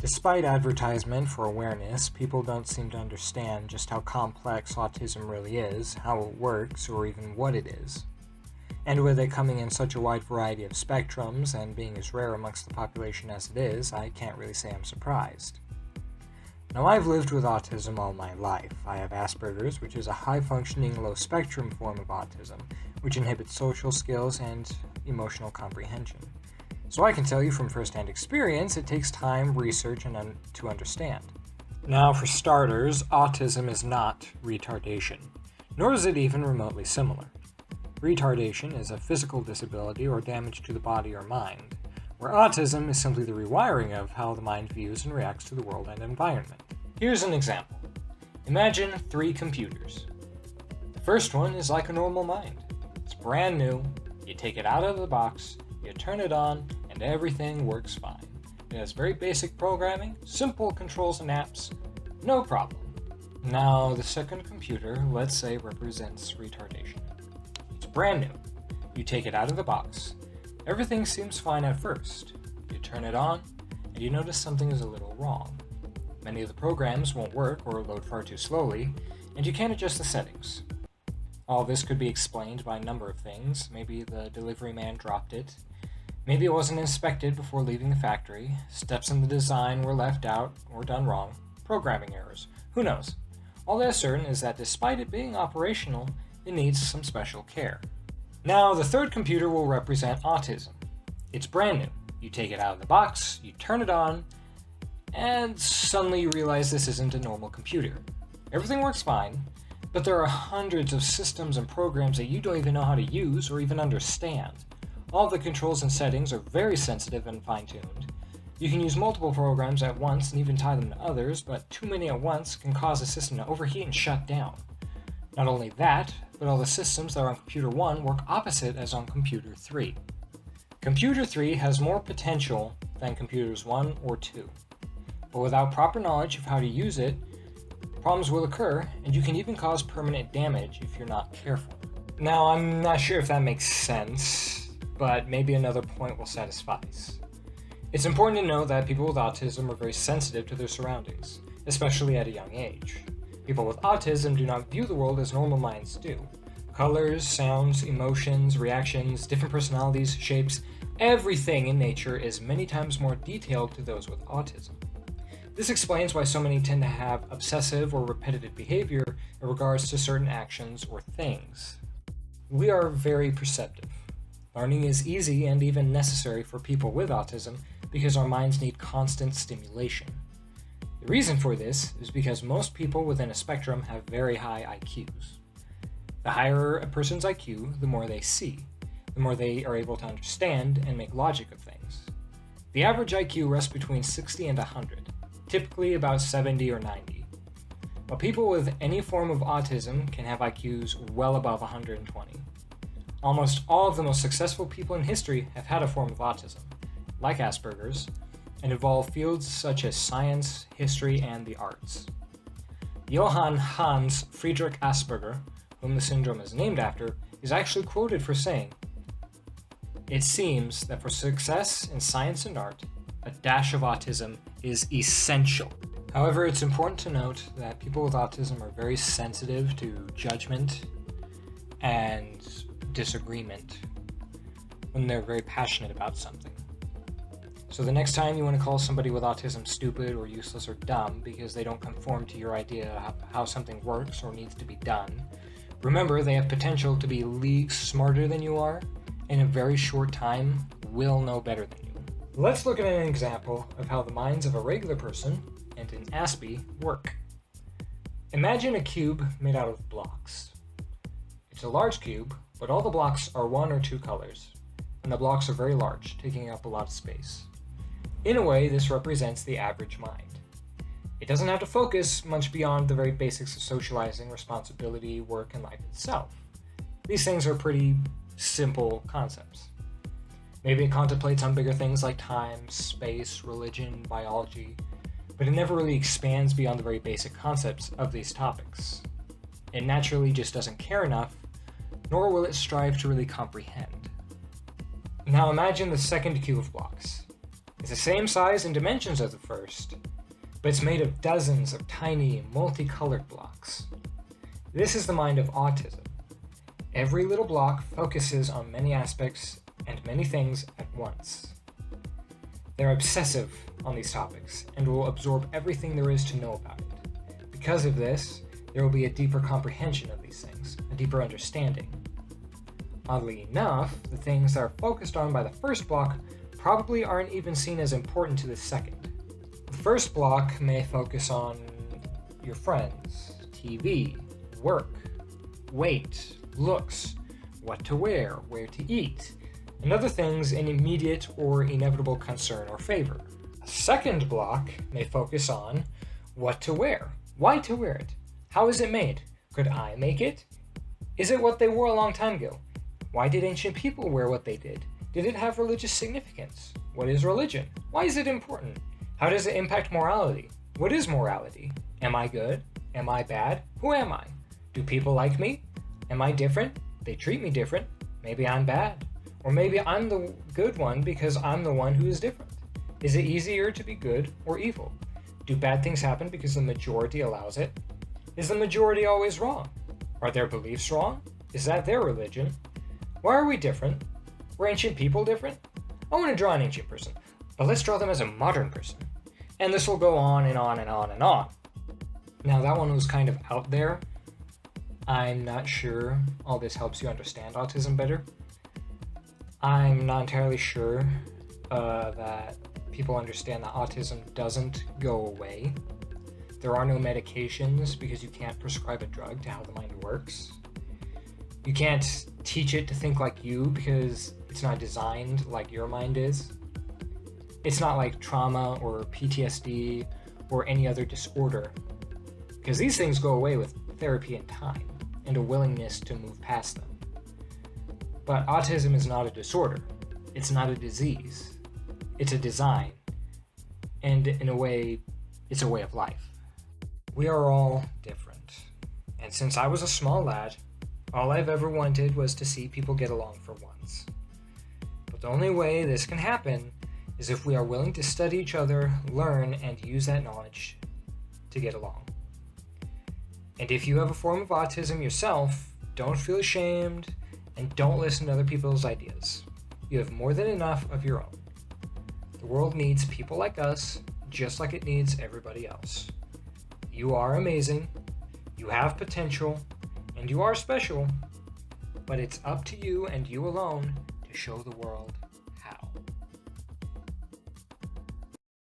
Despite advertisement for awareness, people don't seem to understand just how complex autism really is, how it works, or even what it is. And with it coming in such a wide variety of spectrums and being as rare amongst the population as it is, I can't really say I'm surprised. Now, I've lived with autism all my life. I have Asperger's, which is a high-functioning, low-spectrum form of autism, which inhibits social skills and emotional comprehension. So I can tell you from first-hand experience, it takes time, research, and to understand. Now, for starters, autism is not retardation, nor is it even remotely similar. Retardation is a physical disability or damage to the body or mind, where autism is simply the rewiring of how the mind views and reacts to the world and environment. Here's an example. Imagine 3 computers. The first one is like a normal mind. It's brand new, you take it out of the box, you turn it on, and everything works fine. It has very basic programming, simple controls and apps, no problem. Now, the second computer, let's say, represents retardation. It's brand new. You take it out of the box. Everything seems fine at first. You turn it on, and you notice something is a little wrong. Many of the programs won't work or load far too slowly, and you can't adjust the settings. All this could be explained by a number of things. Maybe the delivery man dropped it. Maybe it wasn't inspected before leaving the factory. Steps in the design were left out or done wrong. Programming errors. Who knows? All that is certain is that despite it being operational, it needs some special care. Now, the third computer will represent autism. It's brand new. You take it out of the box, you turn it on, and suddenly you realize this isn't a normal computer. Everything works fine, but there are hundreds of systems and programs that you don't even know how to use or even understand. All the controls and settings are very sensitive and fine-tuned. You can use multiple programs at once and even tie them to others, but too many at once can cause the system to overheat and shut down. Not only that, but all the systems that are on computer 1 work opposite as on computer 3. Computer 3 has more potential than computers 1 or 2. But without proper knowledge of how to use it, problems will occur, and you can even cause permanent damage if you're not careful. Now, I'm not sure if that makes sense, but maybe another point will suffice. It's important to know that people with autism are very sensitive to their surroundings, especially at a young age. People with autism do not view the world as normal minds do. Colors, sounds, emotions, reactions, different personalities, shapes, everything in nature is many times more detailed to those with autism. This explains why so many tend to have obsessive or repetitive behavior in regards to certain actions or things. We are very perceptive. Learning is easy and even necessary for people with autism because our minds need constant stimulation. The reason for this is because most people within a spectrum have very high IQs. The higher a person's IQ, the more they see, the more they are able to understand and make logic of things. The average IQ rests between 60 and 100, typically about 70 or 90. But people with any form of autism can have IQs well above 120. Almost all of the most successful people in history have had a form of autism, like Asperger's, and involve fields such as science, history, and the arts. Johann Hans Friedrich Asperger, whom the syndrome is named after, is actually quoted for saying, "It seems that for success in science and art, a dash of autism is essential." However, it's important to note that people with autism are very sensitive to judgment and disagreement when they're very passionate about something. So the next time you want to call somebody with autism stupid or useless or dumb because they don't conform to your idea of how something works or needs to be done, remember they have potential to be leagues smarter than you are, and in a very short time will know better than you. Let's look at an example of how the minds of a regular person and an Aspie work. Imagine a cube made out of blocks. It's a large cube, but all the blocks are 1 or 2 colors, and the blocks are very large, taking up a lot of space. In a way, this represents the average mind. It doesn't have to focus much beyond the very basics of socializing, responsibility, work, and life itself. These things are pretty simple concepts. Maybe it contemplates on bigger things like time, space, religion, biology, but it never really expands beyond the very basic concepts of these topics. It naturally just doesn't care enough, nor will it strive to really comprehend. Now imagine the second cube of blocks. It's the same size and dimensions as the first, but it's made of dozens of tiny, multicolored blocks. This is the mind of autism. Every little block focuses on many aspects and many things at once. They're obsessive on these topics and will absorb everything there is to know about it. Because of this, there will be a deeper comprehension of these things, a deeper understanding. Oddly enough, the things that are focused on by the first block probably aren't even seen as important to the second. The first block may focus on your friends, TV, work, weight, looks, what to wear, where to eat, and other things in immediate or inevitable concern or favor. A second block may focus on what to wear, why to wear it, how is it made, could I make it, is it what they wore a long time ago, why did ancient people wear what they did it have religious significance, what is religion, why is it important, how does it impact morality, what is morality, am I good, am I bad, who am I, do people like me, am I different, they treat me different, maybe I'm bad. Or maybe I'm the good one because I'm the one who is different. Is it easier to be good or evil? Do bad things happen because the majority allows it? Is the majority always wrong? Are their beliefs wrong? Is that their religion? Why are we different? Were ancient people different? I want to draw an ancient person, but let's draw them as a modern person. And this will go on and on and on and on. Now that one was kind of out there. I'm not sure all this helps you understand autism better. I'm not entirely sure that people understand that autism doesn't go away. There are no medications because you can't prescribe a drug to how the mind works. You can't teach it to think like you because it's not designed like your mind is. It's not like trauma or PTSD or any other disorder, because these things go away with therapy and time and a willingness to move past them. But autism is not a disorder. It's not a disease. It's a design. And in a way, it's a way of life. We are all different. And since I was a small lad, all I've ever wanted was to see people get along for once. But the only way this can happen is if we are willing to study each other, learn, and use that knowledge to get along. And if you have a form of autism yourself, don't feel ashamed and don't listen to other people's ideas. You have more than enough of your own. The world needs people like us, just like it needs everybody else. You are amazing, you have potential, and you are special, but it's up to you and you alone to show the world